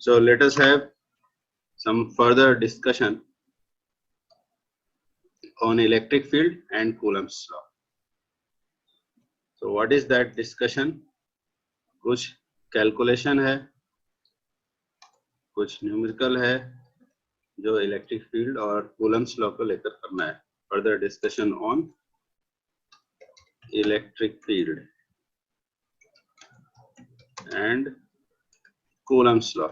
So let us have some further discussion on electric field and Coulomb's law. So what is that discussion? कुछ calculation है, कुछ numerical है जो electric field और Coulomb's law को लेकर करना है. Further discussion on electric field and Coulomb's law.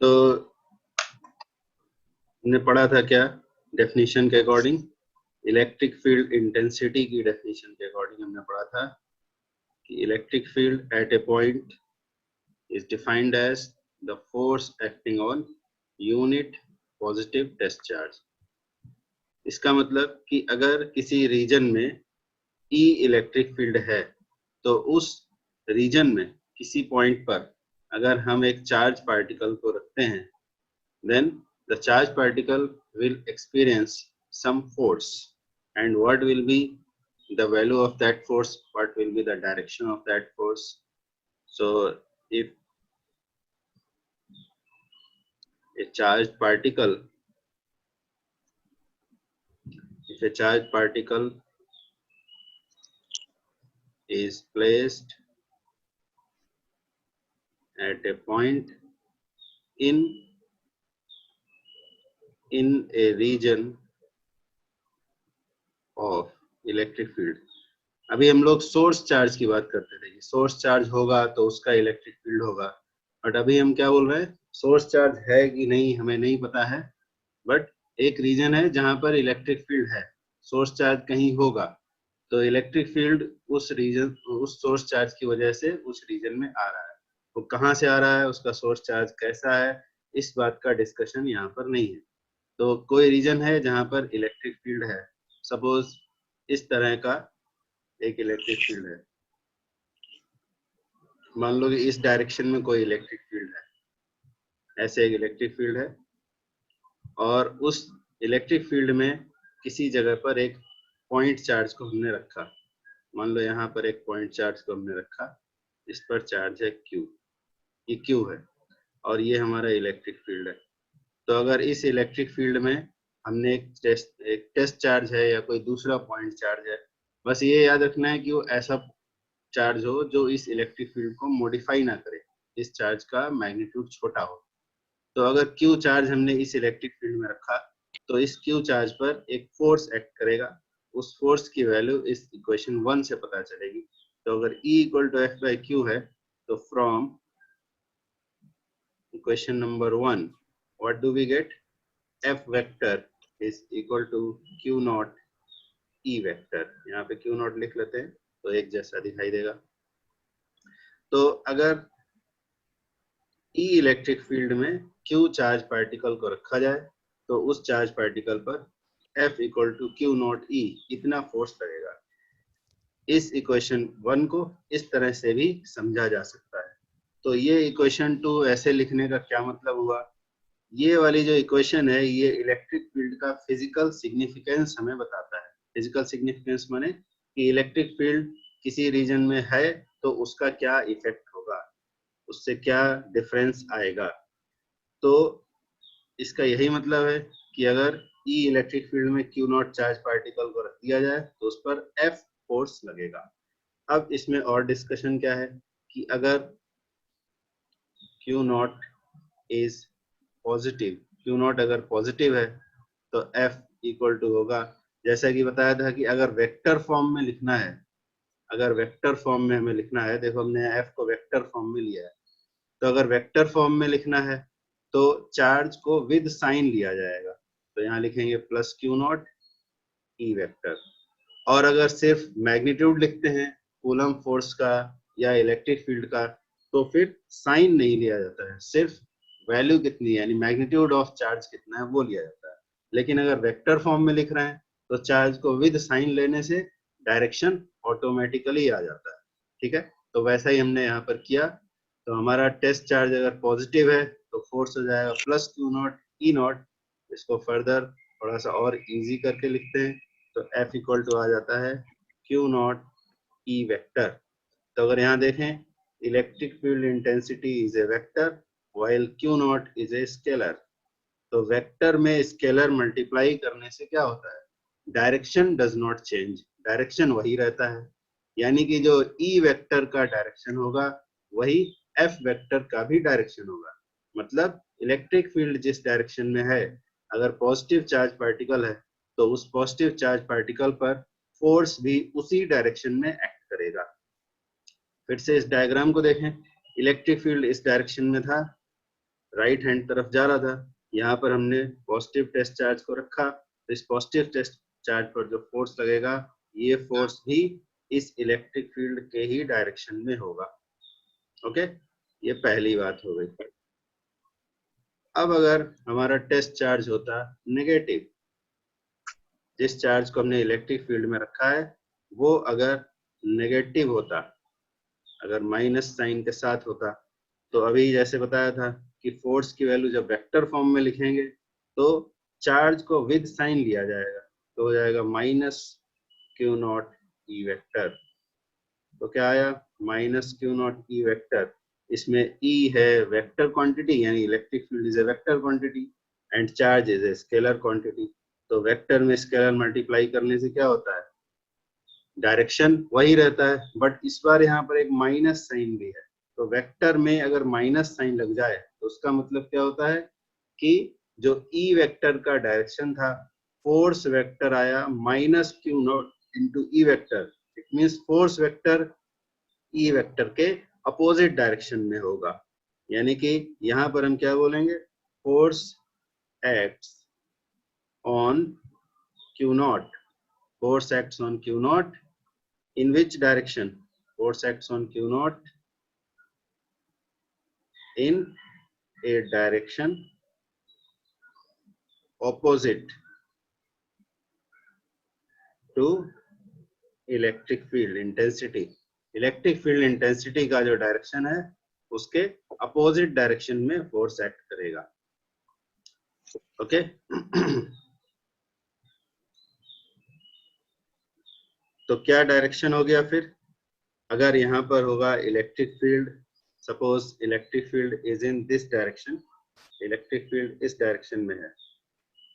तो हमने पढ़ा था क्या डेफिनेशन के अकॉर्डिंग, इलेक्ट्रिक फील्ड इंटेंसिटी की डेफिनेशन के अकॉर्डिंग हमने पढ़ा था कि electric field at a point is defined as the force acting on unit positive test charge. इसका मतलब कि अगर किसी रीजन में ई इलेक्ट्रिक फील्ड है तो उस रीजन में किसी पॉइंट पर अगर हम एक चार्ज पार्टिकल को रखते हैं, then the charge particle will experience some force, and what will be the value of that force, what will be the direction of that force. So if a charged particle is placed at a point in a region of electric field. अभी हम लोग source charge की बात करते थे कि source charge होगा तो उसका इलेक्ट्रिक फील्ड होगा, बट अभी हम क्या बोल रहे हैं, सोर्स चार्ज है कि नहीं हमें नहीं पता है, बट एक रीजन है जहां पर इलेक्ट्रिक फील्ड है, सोर्स चार्ज कहीं होगा तो इलेक्ट्रिक फील्ड उस रीजन उस सोर्स चार्ज की वजह से उस रीजन में आ रहा है. वो कहाँ से आ रहा है, उसका सोर्स चार्ज कैसा है, इस बात का डिस्कशन यहाँ पर नहीं है. तो कोई रीजन है जहां पर इलेक्ट्रिक फील्ड है, सपोज इस तरह का एक इलेक्ट्रिक फील्ड है, मान लो कि इस डायरेक्शन में कोई इलेक्ट्रिक फील्ड है, ऐसे एक इलेक्ट्रिक फील्ड है और उस इलेक्ट्रिक फील्ड में किसी जगह पर एक पॉइंट चार्ज को हमने रखा, मान लो यहाँ पर एक पॉइंट चार्ज को हमने रखा, इस पर चार्ज है Q, ये Q है और ये हमारा इलेक्ट्रिक फील्ड है. तो अगर इस इलेक्ट्रिक फील्ड में हमने एक टेस्ट चार्ज है या कोई दूसरा पॉइंट चार्ज है, बस ये याद रखना है कि वो ऐसा चार्ज हो जो इस इलेक्ट्रिक फील्ड को मॉडिफाई ना करे, इस चार्ज का मैग्नीट्यूड छोटा हो. तो अगर Q चार्ज हमने इस इलेक्ट्रिक फील्ड में रखा तो इस Q चार्ज पर एक फोर्स एक्ट करेगा, उस फोर्स की वैल्यू इस इक्वेशन 1 से पता चलेगी. तो अगर E = F/Q है तो from equation number 1 what do we get, F vector is equal to Q naught E vector. यहाँ पे Q naught लिख लेते हैं तो एक जैसा दिखाई देगा. तो अगर E इलेक्ट्रिक फील्ड में Q चार्ज पार्टिकल को रखा जाए तो उस चार्ज पार्टिकल पर F = Q naught E इतना फोर्स लगेगा. इस इक्वेशन 1 को इस तरह से भी समझा जा सकता है. तो ये इक्वेशन 2 ऐसे लिखने का क्या मतलब हुआ, ये वाली जो इक्वेशन है ये इलेक्ट्रिक फील्ड का फिजिकल सिग्निफिकेंस हमें बताता है. फिजिकल सिग्निफिकेंस माने कि इलेक्ट्रिक फील्ड किसी रीजन में है तो उसका क्या इफेक्ट होगा, उससे क्या डिफरेंस आएगा. तो इसका यही मतलब है कि अगर E इलेक्ट्रिक फील्ड में Q नॉट चार्ज पार्टिकल को रख दिया जाए तो उस पर F फोर्स लगेगा. अब इसमें और डिस्कशन क्या है कि अगर Q not is positive, Q not अगर पॉजिटिव है तो F = होगा, जैसा कि बताया था कि अगर वेक्टर फॉर्म में लिखना है, अगर वेक्टर फॉर्म में हमें लिखना है, देखो हमने F को वेक्टर फॉर्म में लिया है, तो अगर वेक्टर फॉर्म में लिखना है तो चार्ज को विद साइन लिया जाएगा, तो यहाँ लिखेंगे +Q नॉट E वेक्टर. और अगर सिर्फ मैग्नीट्यूड लिखते हैं कूलम फोर्स का या इलेक्ट्रिक फील्ड का तो फिर साइन नहीं लिया जाता है, सिर्फ वैल्यू कितनी है यानी मैग्नीट्यूड ऑफ चार्ज कितना है वो लिया जाता है. लेकिन अगर वेक्टर फॉर्म में लिख रहे हैं तो चार्ज को विद साइन लेने से डायरेक्शन ऑटोमेटिकली आ जाता है. ठीक है, तो वैसा ही हमने यहाँ पर किया. तो हमारा टेस्ट चार्ज अगर पॉजिटिव है तो फोर्स हो जाएगा +Q नॉट E नॉट. इसको फर्दर थोड़ा सा और इजी करके लिखते हैं तो F इक्वल टू आ जाता है Q नॉट E वेक्टर। तो अगर यहाँ देखें electric field intensity is a vector while Q not is a scalar. तो वेक्टर में स्केलर मल्टीप्लाई करने से क्या होता है, direction does not change, direction वही रहता है। यानी कि जो ई वेक्टर का डायरेक्शन होगा वही एफ वेक्टर का भी डायरेक्शन होगा। मतलब इलेक्ट्रिक फील्ड जिस डायरेक्शन में है, अगर पॉजिटिव चार्ज पार्टिकल है तो उस पॉजिटिव चार्ज पार्टिकल पर फोर्स भी उसी डायरेक्शन में एक्ट करेगा। फिर से इस डायग्राम को देखें, इलेक्ट्रिक फील्ड इस डायरेक्शन में था, राइट हैंड तरफ जा रहा था। यहाँ पर हमने पॉजिटिव टेस्ट चार्ज को रखा, तो इस पॉजिटिव टेस्ट चार्ज पर जो फोर्स लगेगा ये फोर्स भी इस इलेक्ट्रिक फील्ड के ही डायरेक्शन में होगा। ओके, ये पहली बात हो गई। अब अगर हमारा टेस्ट चार्ज होता नेगेटिव, जिस चार्ज को हमने इलेक्ट्रिक फील्ड में रखा है वो अगर नेगेटिव होता, अगर माइनस साइन के साथ होता, तो अभी जैसे बताया था कि फोर्स की वैल्यू जब वेक्टर फॉर्म में लिखेंगे तो चार्ज को विद साइन लिया जाएगा, तो हो जाएगा minus Q not E vector. तो क्या आया, minus Q not E vector. इसमें ई है वेक्टर क्वांटिटी, यानी electric field is a vector quantity and charge is a scalar quantity. तो वेक्टर में स्केलर मल्टीप्लाई करने से क्या होता है, डायरेक्शन वही रहता है, बट इस बार यहाँ पर एक माइनस साइन भी है। तो वेक्टर में अगर माइनस साइन लग जाए तो उसका मतलब क्या होता है कि जो ई वेक्टर का डायरेक्शन था, फोर्स वेक्टर आया minus Q not into E vector. It means force vector E vector के अपोजिट डायरेक्शन में होगा। यानी कि यहाँ पर हम क्या बोलेंगे, force acts on Q not, force acts on Q not in which direction, force acts on q naught in a direction opposite to electric field intensity। Electric field intensity का जो डायरेक्शन है उसके अपोजिट डायरेक्शन में force act करेगा। Okay तो क्या direction हो गया फिर, अगर यहाँ पर होगा electric field, suppose electric field is in this direction, electric field इस डायरेक्शन में है,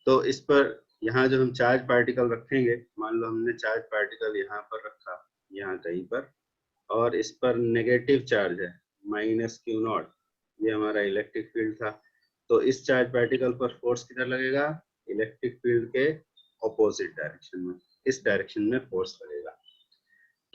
तो इस पर यहाँ जो हम चार्ज पार्टिकल रखेंगे, मान लो हमने चार्ज पार्टिकल यहाँ पर रखा, यहाँ कहीं पर, और इस पर नेगेटिव चार्ज है माइनस क्यू नॉट, ये हमारा इलेक्ट्रिक फील्ड था। तो इस चार्ज पार्टिकल पर फोर्स किधर लगेगा, इलेक्ट्रिक फील्ड के ऑपोजिट डायरेक्शन में, इस डायरेक्शन में फोर्स लगेगा।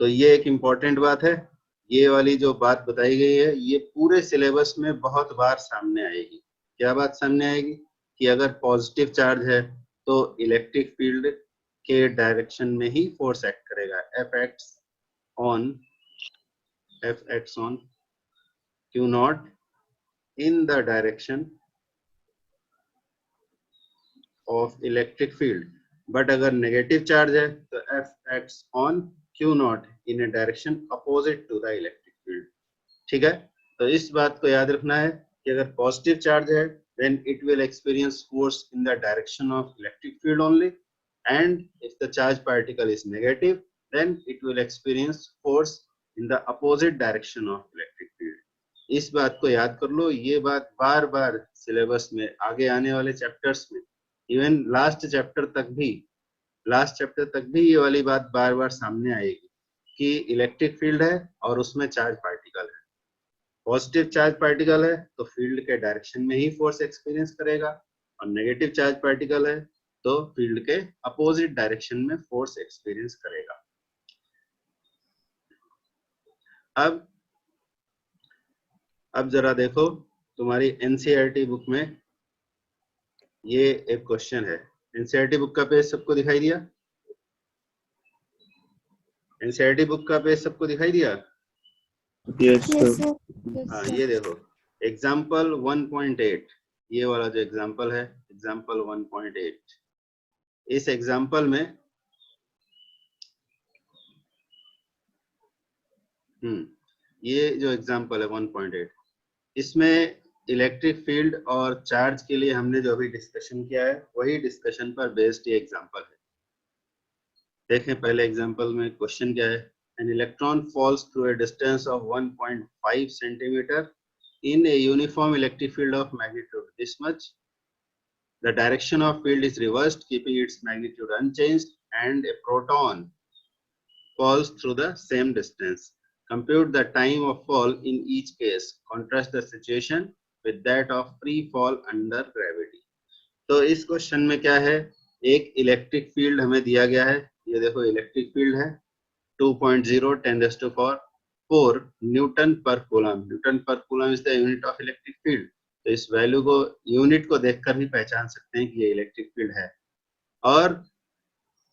तो ये एक इम्पॉर्टेंट बात है, ये वाली जो बात बताई गई है ये पूरे सिलेबस में बहुत बार सामने आएगी। क्या बात सामने आएगी कि अगर पॉजिटिव चार्ज है तो इलेक्ट्रिक फील्ड के डायरेक्शन में ही फोर्स एक्ट करेगा। F acts on Q not in the direction of electric field. But अगर नेगेटिव चार्ज है तो F acts on Q not in a direction opposite to the electric field. ठीक है, तो इस बात को याद रखना है कि अगर पॉजिटिव चार्ज है then it will experience force in the direction of electric field only, and if the charge particle is negative then it will experience force in the opposite direction of electric field। इस बात को याद कर लो, ये बात बार बार syllabus में आगे आने वाले चैप्टर्स में, इवन लास्ट चैप्टर तक भी ये वाली बात बार बार सामने आएगी कि इलेक्ट्रिक फील्ड है और उसमें चार्ज पार्टिकल है। पॉजिटिव चार्ज पार्टिकल है तो फील्ड के डायरेक्शन में ही फोर्स एक्सपीरियंस करेगा, और नेगेटिव चार्ज पार्टिकल है तो फील्ड के अपोजिट डायरेक्शन में फोर्स एक्सपीरियंस करेगा। अब जरा देखो, तुम्हारी एनसीईआरटी बुक में ये एक क्वेश्चन है। एनसीईआरटी बुक का पेज सबको दिखाई दिया? एनसीईआरटी बुक का पेज सबको दिखाई दिया? Yes, sir. हाँ, ये देखो एग्जाम्पल 1.8, ये वाला जो एग्जाम्पल है एग्जाम्पल 1.8, इस एग्जाम्पल में ये जो एग्जाम्पल है 1.8, इसमें इलेक्ट्रिक फील्ड और चार्ज के लिए हमने जो अभी डिस्कशन किया है वही डिस्कशन पर बेस्ड ये एग्जांपल है। देखें पहले एग्जांपल में क्वेश्चन क्या है। An electron falls through a distance of 1.5 centimetre in a uniform electric field of magnitude this much. The direction of field is reversed, keeping its magnitude unchanged, and a proton falls through the same distance. Compute the time of fall in each case. Contrast the situation with that of free fall under gravity. तो इस question में क्या है, एक electric field हमें दिया गया है, ये देखो इलेक्ट्रिक फील्ड है 2.0 10⁴ न्यूटन पर कूलम। न्यूटन पर coulomb is the unit of electric field. तो इस वैल्यू को, यूनिट को देखकर भी पहचान सकते हैं कि ये इलेक्ट्रिक फील्ड है। और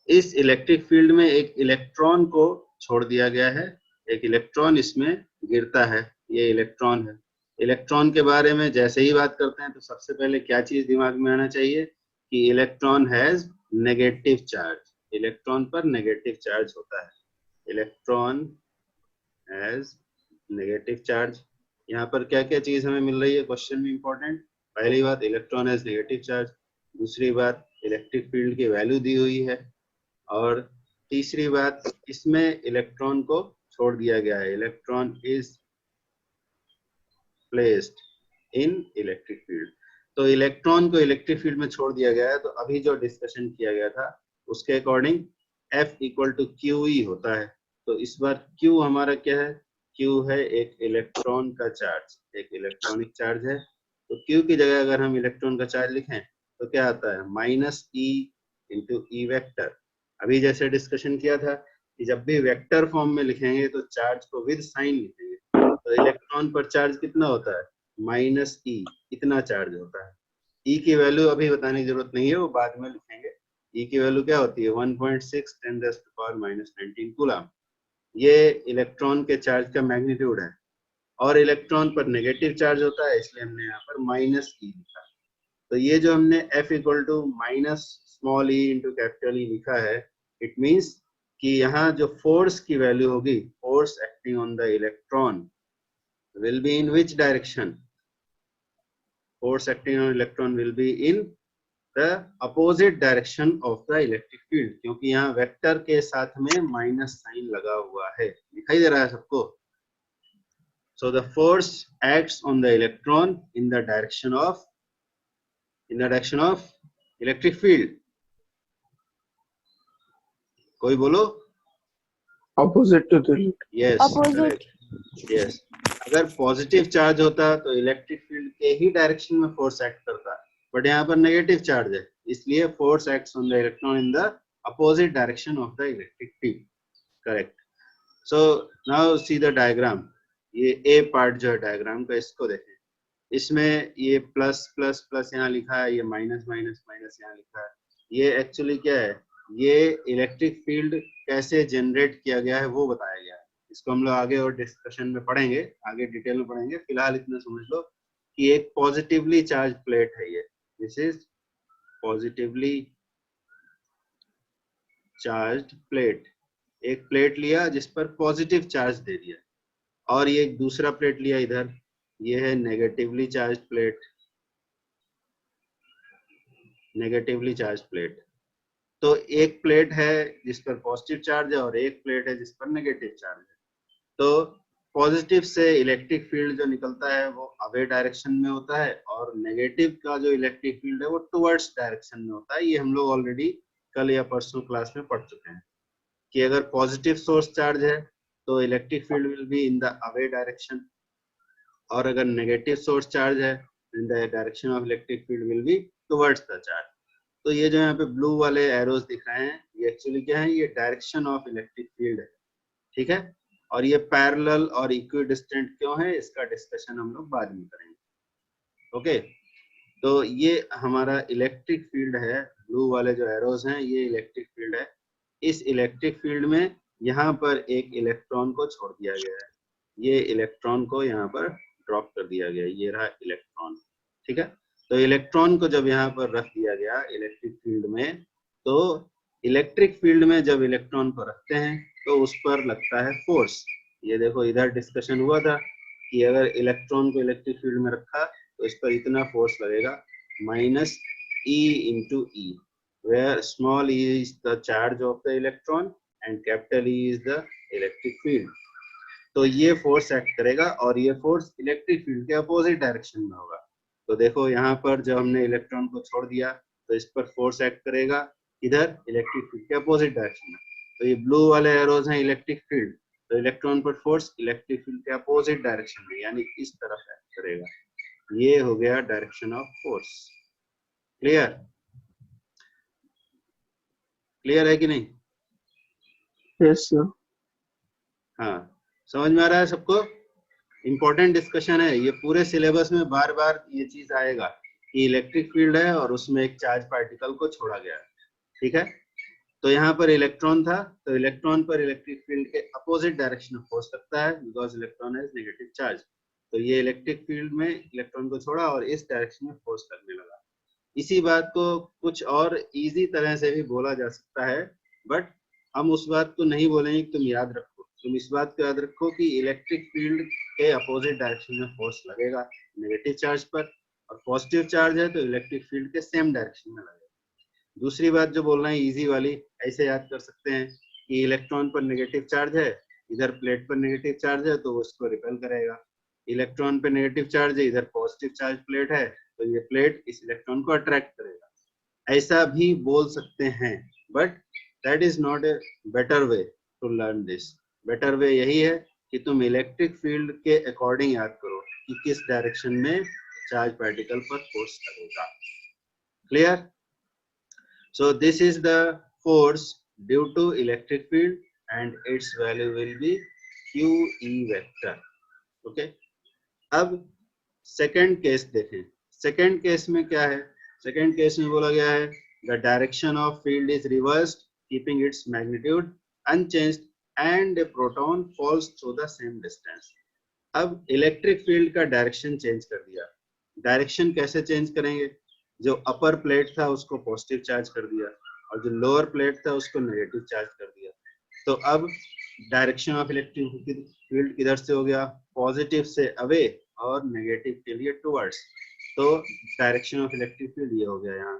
इस इलेक्ट्रिक फील्ड में एक इलेक्ट्रॉन को छोड़ दिया गया है, एक इलेक्ट्रॉन इसमें गिरता है, ये इलेक्ट्रॉन है। इलेक्ट्रॉन के बारे में जैसे ही बात करते हैं तो सबसे पहले क्या चीज दिमाग में आना चाहिए कि electron has negative charge, electron पर नेगेटिव चार्ज होता है। Electron has negative charge. यहाँ पर क्या क्या चीज हमें मिल रही है क्वेश्चन में इंपॉर्टेंट। पहली बात इलेक्ट्रॉन हैज नेगेटिव चार्ज, दूसरी बात इलेक्ट्रिक फील्ड की वैल्यू दी हुई है, और तीसरी बात इसमें इलेक्ट्रॉन को छोड़ दिया गया है, electron is placed in electric field. तो इलेक्ट्रॉन को इलेक्ट्रिक फील्ड में छोड़ दिया गया है। तो अभी जो डिस्कशन किया गया था उसके according F equal to QE होता है। तो इस बार Q हमारा क्या है, Q है एक इलेक्ट्रॉन का चार्ज, एक इलेक्ट्रॉनिक चार्ज है। तो Q की जगह अगर हम इलेक्ट्रॉन का चार्ज लिखें तो क्या आता है, -E इंटू ई वेक्टर। अभी जैसे डिस्कशन किया था कि जब भी वेक्टर फॉर्म में लिखेंगे तो चार्ज को विद साइन लिखेंगे। तो इलेक्ट्रॉन पर चार्ज कितना होता है, -E, इतना चार्ज होता है। E की वैल्यू अभी बताने की जरूरत नहीं है, वो बाद में लिखेंगे। E की वैल्यू क्या होती है 1.6 10⁻⁻19 कूलम। ये इलेक्ट्रॉन के चार्ज का मैग्नीट्यूड है, और इलेक्ट्रॉन पर नेगेटिव चार्ज होता है, इसलिए हमने यहाँ पर -E लिखा। तो ये जो हमने F equal to -e into capital E लिखा है, इट मीन्स कि यहाँ जो फोर्स की वैल्यू होगी, force acting on the electron will be in which direction? Force acting on electron will be in the opposite direction of the electric field, क्योंकि यहाँ vector के साथ में माइनस साइन लगा हुआ है, दिखाई दे रहा है सबको। So the force acts on the electron in the direction of electric field. कोई बोलो। Opposite to the Yes, Opposite. yes. अगर पॉजिटिव चार्ज होता तो इलेक्ट्रिक फील्ड के ही डायरेक्शन में फोर्स एक्ट करता, बट यहाँ पर नेगेटिव चार्ज है, इसलिए force acts on the electron in the opposite direction of the electric field. Correct. So now see the diagram. ये ए पार्ट जो है डायग्राम का, इसको देखें। इसमें ये प्लस प्लस प्लस यहाँ लिखा है, ये माइनस माइनस माइनस यहाँ लिखा है। ये एक्चुअली क्या है, ये इलेक्ट्रिक फील्ड कैसे जनरेट किया गया है वो बताया गया है। इसको हम लोग आगे और डिस्कशन में पढ़ेंगे, आगे डिटेल में पढ़ेंगे। फिलहाल इतना समझ लो कि एक पॉजिटिवली चार्ज प्लेट है ये, this is positively charged plate. एक प्लेट लिया जिस पर पॉजिटिव चार्ज दे दिया, और ये एक दूसरा प्लेट लिया इधर, ये है negatively charge plate, negatively charge plate. तो एक प्लेट है जिस पर पॉजिटिव चार्ज है और एक प्लेट है जिस पर नेगेटिव चार्ज है। तो पॉजिटिव से इलेक्ट्रिक फील्ड जो निकलता है वो अवे डायरेक्शन में होता है, और नेगेटिव का जो इलेक्ट्रिक फील्ड है वो टुवर्ड्स डायरेक्शन में होता है। ये हम लोग ऑलरेडी कल या परसों क्लास में पढ़ चुके हैं कि अगर पॉजिटिव सोर्स चार्ज है तो electric field will be in the away direction, और अगर नेगेटिव सोर्स चार्ज है इन the direction of electric field will be towards the charge. तो ये जो यहाँ पे ब्लू वाले एरोज दिख रहे हैं, ये एक्चुअली क्या है, ये डायरेक्शन ऑफ इलेक्ट्रिक फील्ड है, ठीक है। और ये पैरेलल और इक्विडिस्टेंट क्यों है, इसका डिस्कशन हम लोग बाद में करेंगे। ओके, तो ये हमारा इलेक्ट्रिक फील्ड है, ब्लू वाले जो एरोज हैं ये इलेक्ट्रिक फील्ड है। इस इलेक्ट्रिक फील्ड में यहाँ पर एक इलेक्ट्रॉन को छोड़ दिया गया है, ये इलेक्ट्रॉन को यहाँ पर ड्रॉप कर दिया गया, ये रहा इलेक्ट्रॉन, ठीक है। तो इलेक्ट्रॉन को जब यहाँ पर रख दिया गया इलेक्ट्रिक फील्ड में, तो इलेक्ट्रिक फील्ड में जब इलेक्ट्रॉन को रखते हैं तो उस पर लगता है फोर्स। ये देखो इधर डिस्कशन हुआ था कि अगर इलेक्ट्रॉन को इलेक्ट्रिक फील्ड में रखा तो इस पर इतना फोर्स लगेगा minus E into E, where small e is the charge of the electron and capital E is the electric field. तो ये फोर्स एक्ट करेगा और ये फोर्स इलेक्ट्रिक फील्ड के अपोजिट डायरेक्शन में होगा। तो देखो यहाँ पर जब हमने इलेक्ट्रॉन को छोड़ दिया तो इस पर फोर्स एक्ट करेगा इधर इलेक्ट्रिक फील्ड के अपोजिट डायरेक्शन में। तो ये ब्लू वाले एरोज हैं इलेक्ट्रिक फील्ड, तो इलेक्ट्रॉन पर फोर्स इलेक्ट्रिक फील्ड के अपोजिट डायरेक्शन में यानी इस तरफ एक्ट करेगा। ये हो गया direction of force. Clear? Clear है कि नहीं? Yes sir. हाँ, समझ में आ रहा है सबको? इंपॉर्टेंट डिस्कशन है ये, पूरे सिलेबस में बार बार ये चीज आएगा कि इलेक्ट्रिक फील्ड है और उसमें एक चार्ज पार्टिकल को छोड़ा गया है। ठीक है, तो यहाँ पर इलेक्ट्रॉन था, तो इलेक्ट्रॉन पर इलेक्ट्रिक फील्ड के अपोजिट डायरेक्शन में फोर्स लगता है because electron has negative charge. तो ये इलेक्ट्रिक फील्ड में इलेक्ट्रॉन को छोड़ा और इस डायरेक्शन में फोर्स लगने लगा। इसी बात को कुछ और इजी तरह से भी बोला जा सकता है, बट हम उस बात को नहीं बोलेंगे कि तुम याद रखो। तुम इस बात को याद रखो कि इलेक्ट्रिक फील्ड के अपोजिट डायरेक्शन में फोर्स लगेगा नेगेटिव चार्ज पर, और पॉजिटिव चार्ज है तो इलेक्ट्रिक फील्ड के सेम डायरेक्शन में लगेगा। दूसरी बात जो बोलना है इजी वाली, ऐसे याद कर सकते हैं कि इलेक्ट्रॉन पर नेगेटिव चार्ज है, इधर प्लेट पर नेगेटिव चार्ज है तो वो उसको रिपेल करेगा। इलेक्ट्रॉन पे नेगेटिव चार्ज है, इधर पॉजिटिव चार्ज प्लेट है तो ये प्लेट इस इलेक्ट्रॉन को अट्रैक्ट करेगा। ऐसा भी बोल सकते हैं, but that is not a better way to learn this. Better way यही है कि तुम इलेक्ट्रिक फील्ड के अकॉर्डिंग याद करो कि किस डायरेक्शन में चार्ज पार्टिकल पर फोर्स लगेगा। Clear? So this is the force due to electric field and its value will be QE vector. Okay? अब सेकेंड केस देखें। सेकेंड केस में क्या है? सेकेंड केस में बोला गया है the direction of field is reversed keeping its magnitude unchanged and a proton falls through the same distance. अब इलेक्ट्रिक फील्ड का डायरेक्शन चेंज कर दिया। डायरेक्शन कैसे चेंज करेंगे? जो अपर प्लेट था उसको पॉजिटिव चार्ज कर दिया और जो लोअर प्लेट था उसको नेगेटिव चार्ज कर दिया। तो अब डायरेक्शन ऑफ इलेक्ट्रिक फील्ड किधर से हो गया? पॉजिटिव से अवे और नेगेटिव के लिए टुवर्ड्स। तो डायरेक्शन ऑफ इलेक्ट्रिक फील्ड ये हो गया।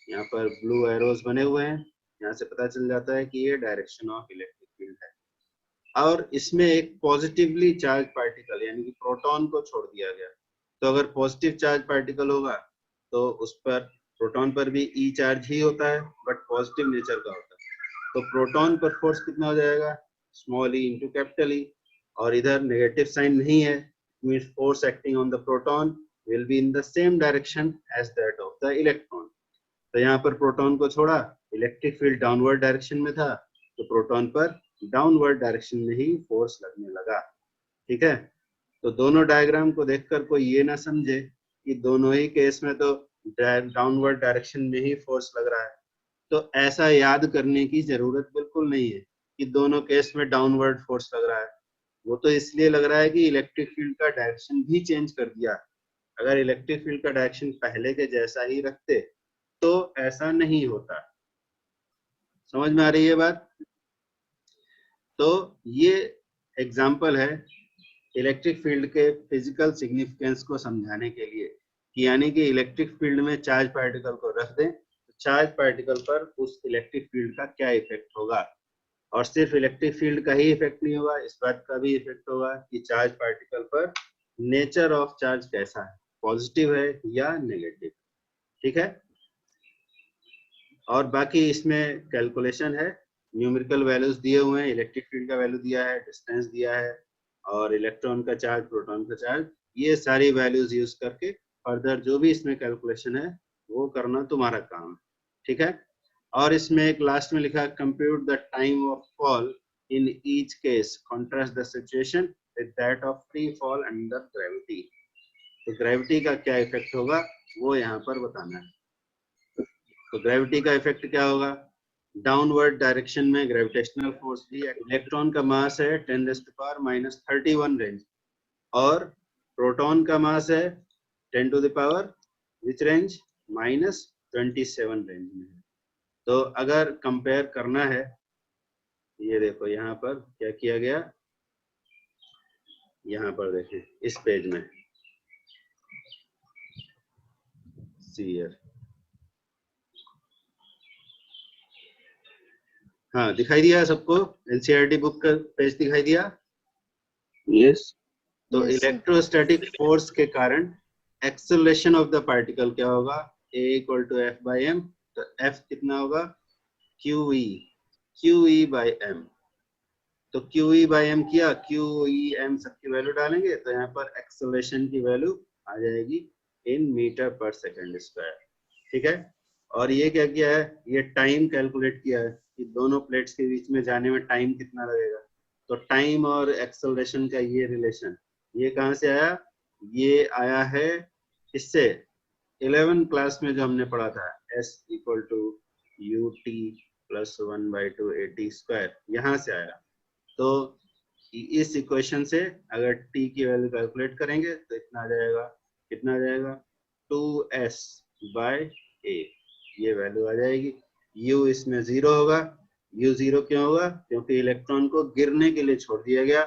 यहाँ पर ब्लू एरोज बने हुए हैं, यहाँ से पता चल जाता है कि ये डायरेक्शन ऑफ इलेक्ट्रिक फील्ड है। और इसमें एक पॉजिटिवली चार्ज पार्टिकल यानी कि प्रोटॉन को छोड़ दिया गया। तो अगर पॉजिटिव चार्ज पार्टिकल होगा तो उस पर प्रोटॉन पर भी ई चार्ज ही होता है बट पॉजिटिव नेचर का होता है। तो प्रोटॉन पर फोर्स कितना हो जाएगा? Small E into capital E, और इधर नेगेटिव साइन नहीं है, means force acting on the proton will be in the same direction as that of the electron. तो यहाँ पर प्रोटॉन को छोड़ा, इलेक्ट्रिक फील्ड डाउनवर्ड डायरेक्शन में था तो प्रोटॉन पर डाउनवर्ड डायरेक्शन में ही फोर्स लगने लगा। ठीक है, तो दोनों डायग्राम को देखकर कोई ये ना समझे कि दोनों ही केस में तो डाउनवर्ड डायरेक्शन में ही फोर्स लग रहा है। तो ऐसा याद करने की जरूरत बिल्कुल नहीं है कि दोनों केस में डाउनवर्ड फोर्स लग रहा है। वो तो इसलिए लग रहा है कि इलेक्ट्रिक फील्ड का डायरेक्शन भी चेंज कर दिया। अगर इलेक्ट्रिक फील्ड का डायरेक्शन पहले के जैसा ही रखते तो ऐसा नहीं होता। समझ में आ रही है बात? तो ये एग्जाम्पल है इलेक्ट्रिक फील्ड के फिजिकल सिग्निफिकेंस को समझाने के लिए कि यानी कि इलेक्ट्रिक फील्ड में चार्ज पार्टिकल को रख दें तो चार्ज पार्टिकल पर उस इलेक्ट्रिक फील्ड का क्या इफेक्ट होगा। और सिर्फ इलेक्ट्रिक फील्ड का ही इफेक्ट नहीं होगा, इस बात का भी इफेक्ट होगा कि चार्ज पार्टिकल पर नेचर ऑफ चार्ज कैसा है, पॉजिटिव है या नेगेटिव। ठीक है, और बाकी इसमें कैलकुलेशन है, न्यूमेरिकल वैल्यूज दिए हुए हैं, इलेक्ट्रिक फील्ड का वैल्यू दिया है, डिस्टेंस दिया है और इलेक्ट्रॉन का चार्ज, प्रोटॉन का चार्ज, ये सारी वैल्यूज यूज करके फर्दर जो भी इसमें कैलकुलेशन है वो करना तुम्हारा काम है। ठीक है, और इसमें एक लास्ट में लिखा compute the time of fall in each case, contrast the situation with that of free fall under gravity. तो ग्रेविटी का क्या इफेक्ट होगा वो यहाँ पर बताना है। तो ग्रेविटी का इफेक्ट क्या होगा? डाउनवर्ड डायरेक्शन में ग्रेविटेशनल फोर्स भी, इलेक्ट्रॉन का मास है 10⁻³ रेंज और प्रोटॉन का मास है 10⁻⁻, विच रेंज? -27 रेंज में है। तो अगर कंपेयर करना है, ये देखो यहाँ पर क्या किया गया, यहाँ पर देखें इस पेज में सी हियर। हाँ दिखाई दिया सबको, एनसीईआरटी बुक का पेज दिखाई दिया। Yes. तो Yes, sir. इलेक्ट्रोस्टैटिक फोर्स के कारण एक्सेलरेशन ऑफ द पार्टिकल क्या होगा, A equal to F by M. तो F कितना होगा, QE बाई एम। तो QE बाई एम किया, QE m सबकी वैल्यू डालेंगे तो यहाँ पर एक्सेलरेशन की वैल्यू आ जाएगी in metre per second square. ठीक है, और ये क्या किया है, ये टाइम कैलकुलेट किया है कि दोनों प्लेट्स के बीच में जाने में टाइम कितना लगेगा। तो टाइम और एक्सेलरेशन का ये रिलेशन, ये कहाँ से आया, ये आया है इससे 11 क्लास में जो हमने पढ़ा था, S equal to U T plus 1/2 AT square, यहाँ से आया। तो इस इक्वेशन से अगर t की वैल्यू कैलकुलेट करेंगे तो इतना आ जाएगा, कितना आ जाएगा, 2s बाय a, ये वैल्यू आ जाएगी। u इसमें 0 होगा, u 0 क्यों होगा, क्योंकि इलेक्ट्रॉन को गिरने के लिए छोड़ दिया गया।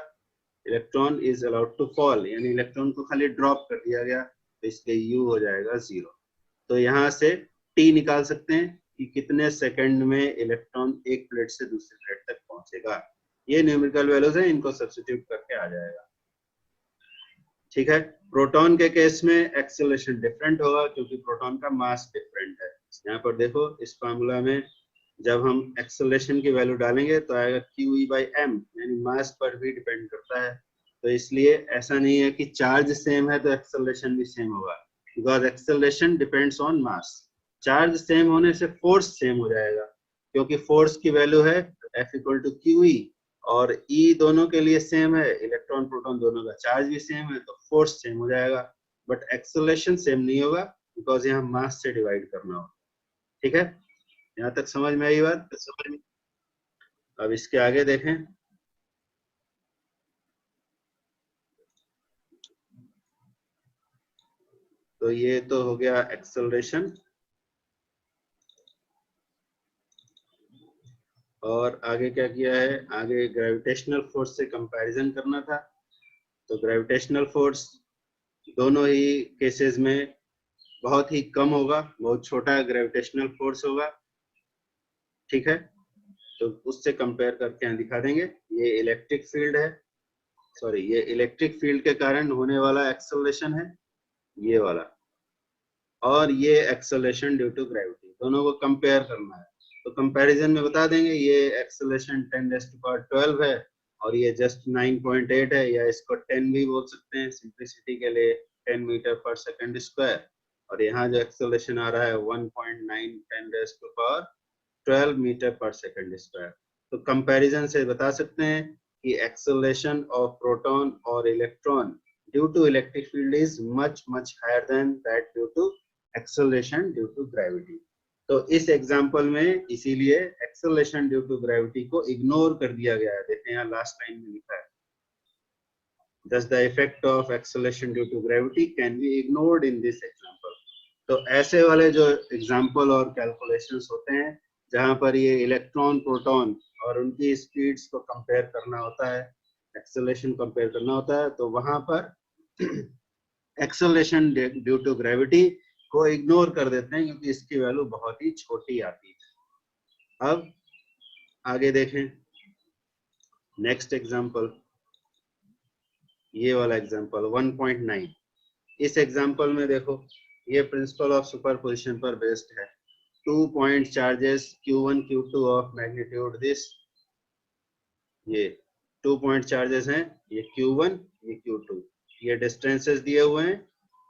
Electron is allowed to fall, यानी इलेक्ट्रॉन को खाली ड्रॉप कर दिया गया, तो इसलिए u हो जाएगा 0। तो यहाँ से t निकाल सकते हैं कि कितने सेकंड में इलेक्ट्रॉन एक प्लेट से दूसरी प्लेट तक पहुंचेगा। ये न्यूमेरिकल वैल्यूज है, इनको सब्स्टिट्यूट करके आ जाएगा। ठीक है, प्रोटॉन के केस में एक्सेलरेशन डिफरेंट होगा क्योंकि प्रोटॉन का मास डिफरेंट है। यहाँ पर देखो इस फार्मूला में जब हम एक्सेलरेशन की वैल्यू डालेंगे तो आएगा QE बाई m, यानी मास पर भी डिपेंड करता है। तो इसलिए ऐसा नहीं है कि चार्ज सेम है तो एक्सेलरेशन भी सेम होगा, because acceleration depends on mass. Charge same होने से फोर्स सेम हो जाएगा, क्योंकि फोर्स की वैल्यू है F इक्वल टू QE, और E दोनों के लिए सेम है, इलेक्ट्रॉन प्रोटॉन दोनों का चार्ज भी सेम है, तो फोर्स सेम हो जाएगा। बट एक्सेलरेशन सेम नहीं होगा, बिकॉज यहाँ मास से डिवाइड करना होगा। ठीक है, यहाँ तक समझ में आई बात, तो समझ में। अब इसके आगे देखें, तो ये तो हो गया एक्सेलरेशन। और आगे क्या किया है, आगे ग्रेविटेशनल फोर्स से कंपैरिजन करना था। तो ग्रेविटेशनल फोर्स दोनों ही केसेस में बहुत ही कम होगा, बहुत छोटा ग्रेविटेशनल फोर्स होगा। ठीक है, तो उससे कंपेयर करके यहाँ दिखा देंगे। ये इलेक्ट्रिक फील्ड है, सॉरी ये इलेक्ट्रिक फील्ड के कारण होने वाला एक्सेलरेशन है ये वाला, और ये एक्सेलरेशन ड्यू टू ग्रेविटी, दोनों को कंपेयर करना है। तो कंपैरिजन में बता देंगे, ये एक्सेलरेशन 10⁻12 है और ये जस्ट 9.8 है, या इसको 10 भी बोल सकते हैं सिंप्लिसिटी के लिए, 10 मीटर पर सेकंड स्क्वायर। और यहाँ जो एक्सेलरेशन आ रहा है 1.9 10⁻12 मीटर पर सेकंड स्क्वायर। तो कंपैरिजन से बता सकते हैं कि एक्सेलरेशन ऑफ प्रोटॉन और electron due to electric field is much higher than that due to acceleration due to gravity. तो इस एग्जांपल में इसीलिए एक्सेलरेशन ड्यू टू ग्रेविटी को इग्नोर कर दिया गया है। देखते हैं यहाँ लास्ट लाइन में लिखा है, thus the effect of acceleration due to gravity can be ignored in this example। तो ऐसे वाले जो एग्जाम्पल और कैलकुलेशंस होते हैं जहां पर ये इलेक्ट्रॉन प्रोटॉन और उनकी स्पीड्स को कंपेयर करना होता है, एक्सेलरेशन कंपेयर करना होता है, तो वहां पर एक्सेलरेशन ड्यू टू ग्रेविटी को इग्नोर कर देते हैं क्योंकि इसकी वैल्यू बहुत ही छोटी आती है। अब आगे देखें नेक्स्ट एग्जांपल, ये वाला एग्जांपल 1.9। इस एग्जांपल में देखो ये प्रिंसिपल ऑफ सुपरपोजिशन पर बेस्ड है। 2 point charges Q1 Q2 of magnitude this, ये 2 पॉइंट चार्जेस हैं, ये Q1 ये Q2, ये डिस्टेंसेस दिए हुए हैं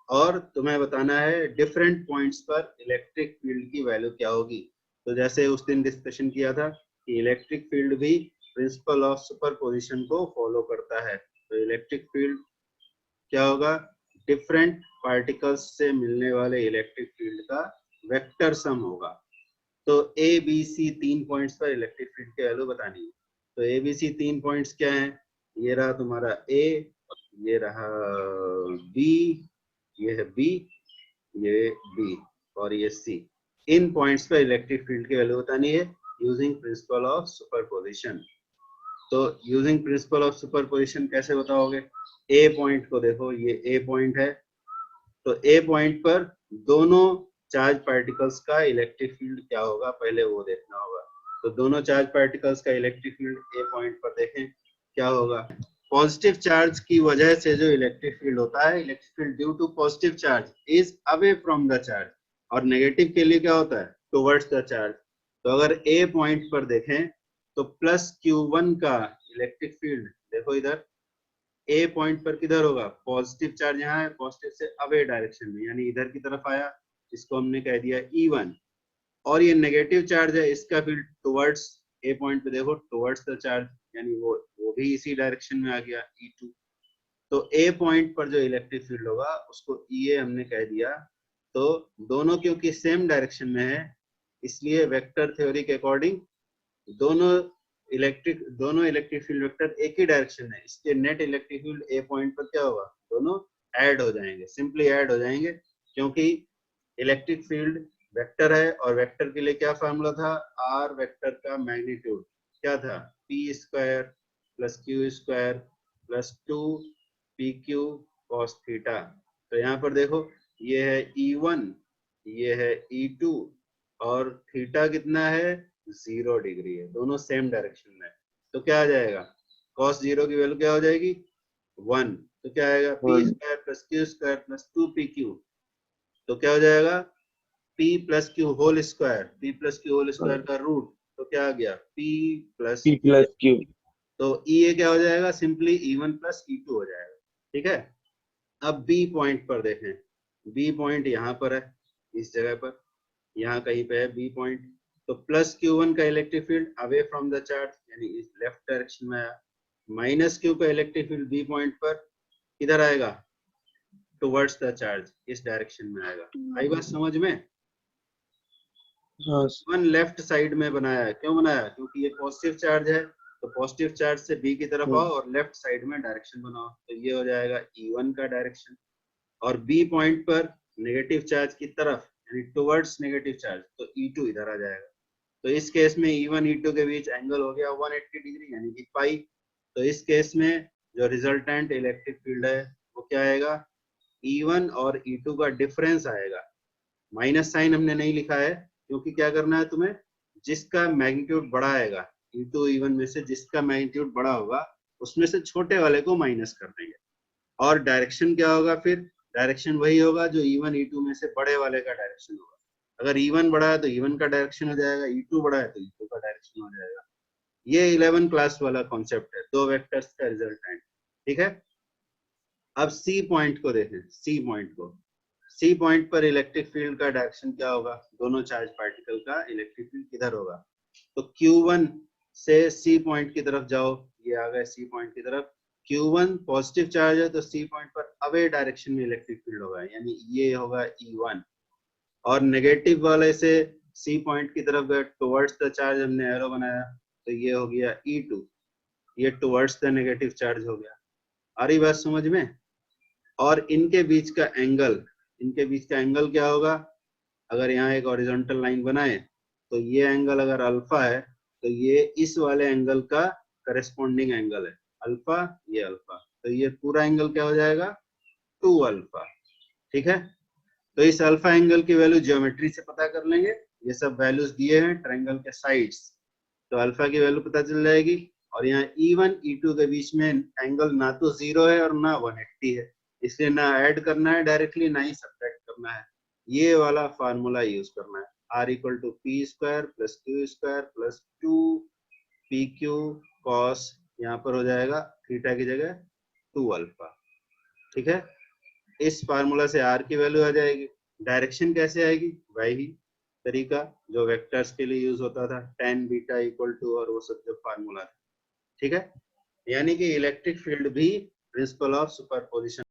और तुम्हें बताना है डिफरेंट पॉइंट्स पर इलेक्ट्रिक फील्ड की वैल्यू क्या होगी। तो जैसे उस दिन डिस्कशन किया था कि इलेक्ट्रिक फील्ड भी प्रिंसिपल ऑफ सुपरपोजिशन को फॉलो करता है। तो इलेक्ट्रिक फील्ड क्या होगा, डिफरेंट पार्टिकल्स से मिलने वाले इलेक्ट्रिक फील्ड का वेक्टर सम होगा। तो ए बी सी 3 पॉइंट्स पर इलेक्ट्रिक फील्ड की वैल्यू बतानी है। तो ए बी सी 3 पॉइंट्स क्या हैं, ये रहा तुम्हारा ए, ये रहा बी, ये है बी, ये बी और ये सी। इन पॉइंट्स पर इलेक्ट्रिक फील्ड की वैल्यू बतानी है यूजिंग प्रिंसिपल ऑफ सुपरपोजिशन। तो यूजिंग प्रिंसिपल ऑफ सुपरपोजिशन कैसे बताओगे, ए पॉइंट को देखो, ये ए पॉइंट है, तो ए पॉइंट पर दोनों चार्ज पार्टिकल्स का इलेक्ट्रिक फील्ड क्या होगा पहले वो देखना होगा। तो दोनों चार्ज पार्टिकल्स का इलेक्ट्रिक फील्ड ए पॉइंट पर देखें क्या होगा। पॉजिटिव चार्ज की वजह से जो इलेक्ट्रिक फील्ड होता है, electric field due to positive charge is away from the charge, और नेगेटिव के लिए क्या होता है, टुवर्ड्स द चार्ज। तो अगर ए पॉइंट पर देखें तो प्लस Q1 का इलेक्ट्रिक फील्ड देखो इधर ए पॉइंट पर किधर होगा, पॉजिटिव चार्ज यहाँ है, पॉजिटिव से अवे डायरेक्शन में यानी इधर की तरफ आया, इसको हमने कह दिया E1। और ये नेगेटिव चार्ज है, इसका फील्ड टुवर्ड्स ए पॉइंट पे देखो टुवर्ड्स द चार्ज, यानी वो भी इसी डायरेक्शन में आ गया E2। तो ए पॉइंट पर जो इलेक्ट्रिक फील्ड होगा उसको EA हमने कह दिया। तो दोनों क्योंकि सेम डायरेक्शन में है इसलिए वेक्टर थ्योरी के अकॉर्डिंग दोनों इलेक्ट्रिक फील्ड वेक्टर एक ही डायरेक्शन है, इसलिए नेट इलेक्ट्रिक फील्ड ए पॉइंट पर क्या होगा, दोनों ऐड हो जाएंगे, सिंपली ऐड हो जाएंगे, क्योंकि इलेक्ट्रिक फील्ड वेक्टर है और वेक्टर के लिए क्या फार्मूला था, आर वेक्टर का मैग्नीट्यूड क्या था, P square plus Q square plus 2 P Q cos theta. तो यहाँ पर देखो ये है E1, ये है E2 और थीटा कितना है 0 डिग्री है, दोनों सेम डायरेक्शन में। तो क्या आ जाएगा, cos 0 की वैल्यू क्या हो जाएगी 1। तो क्या आएगा P square plus Q square plus 2pq। तो क्या हो जाएगा p plus Q whole square, p plus Q whole square का रूट, तो क्या आ गया p plus P plus Q। तो E क्या हो जाएगा, सिंपली E1 प्लस E2 हो जाएगा। ठीक है, अब B पॉइंट पर देखें, B पॉइंट यहाँ पर है, इस जगह पर यहाँ कहीं पे है B पॉइंट। तो प्लस Q1 का electric field away from the charge यानी इस लेफ्ट डायरेक्शन में आया, माइनस Q का इलेक्ट्रिक फील्ड B पॉइंट पर किधर आएगा, टुवर्ड्स द चार्ज, इस डायरेक्शन में आएगा। आई बात समझ में। हाँ वन लेफ्ट साइड में बनाया है, क्यों बनाया, क्योंकि ये पॉजिटिव चार्ज है, तो पॉजिटिव चार्ज से B की तरफ आओ और लेफ्ट साइड में डायरेक्शन बनाओ, तो ये हो जाएगा E1 का डायरेक्शन। और B पॉइंट पर नेगेटिव चार्ज की तरफ यानी टुवर्ड्स नेगेटिव चार्ज, तो E2 इधर आ जाएगा। तो इस केस में E1 E2 के बीच एंगल हो गया 180 डिग्री यानी कि पाई। तो इस केस में जो रिजल्टेंट इलेक्ट्रिक फील्ड है वो क्या आएगा, E1 और E2 का डिफरेंस आएगा। माइनस साइन हमने नहीं लिखा है क्योंकि क्या करना है तुम्हें, जिसका मैग्नीट्यूड बड़ा आएगा E2 E1 में से जिसका मैग्नीट्यूड बड़ा होगा उसमें से छोटे वाले को माइनस कर देंगे। और डायरेक्शन क्या होगा, फिर डायरेक्शन वही होगा जो E1 E2 में से बड़े वाले का डायरेक्शन होगा। अगर E1 बड़ा है तो E1 का डायरेक्शन हो जाएगा, E2 बड़ा है तो E2 का डायरेक्शन हो जाएगा। ये 11 क्लास वाला कॉन्सेप्ट है, दो वेक्टर्स का रिजल्टेंट। ठीक है, अब सी पॉइंट को देखें, सी पॉइंट को, सी पॉइंट पर इलेक्ट्रिक फील्ड का डायरेक्शन क्या होगा, दोनों चार्ज पार्टिकल का इलेक्ट्रिक फील्ड किधर होगा। तो Q1 से सी पॉइंट की तरफ जाओ, ये आ गए सी पॉइंट की तरफ। Q1 पॉजिटिव चार्ज है तो सी पॉइंट पर अवे डायरेक्शन में इलेक्ट्रिक फील्ड होगा यानी ये होगा E1। और नेगेटिव वाले से सी पॉइंट की तरफ गए टुवर्ड्स द चार्ज, हमने एरो बनाया तो ये हो गया E2, ये टुवर्ड्स द नेगेटिव चार्ज हो गया। आ रही बात समझ में। और इनके बीच का एंगल, इनके बीच का एंगल क्या होगा, अगर यहाँ एक हॉरिजॉन्टल लाइन बनाए तो ये एंगल अगर अल्फा है तो ये इस वाले एंगल का करेस्पॉन्डिंग एंगल है अल्फा, ये अल्फा, तो ये पूरा एंगल क्या हो जाएगा 2 अल्फा। ठीक है, तो इस अल्फा एंगल की वैल्यू ज्योमेट्री से पता कर लेंगे, ये सब वैल्यूज दिए हैं ट्रायंगल के साइड्स, तो अल्फा की वैल्यू पता चल जाएगी। और यहाँ E1 E2 के बीच में एंगल ना तो 0 है और ना 180 है, इसलिए ना ऐड करना है डायरेक्टली ना ही सब्ट्रैक्ट करना है, ये वाला फार्मूला यूज करना है, R equal to P square plus Q square plus 2 P Q cos, यहाँ पर हो जाएगा थीटा की जगह 2 अल्फा। ठीक है, इस फार्मूला से R की वैल्यू आ जाएगी। डायरेक्शन कैसे आएगी, वही तरीका जो वेक्टर्स के लिए यूज होता था, tan बीटा इक्वल टू और वो सब जो फार्मूला था। ठीक है, यानी कि इलेक्ट्रिक फील्ड भी प्रिंसिपल ऑफ सुपरपोजिशन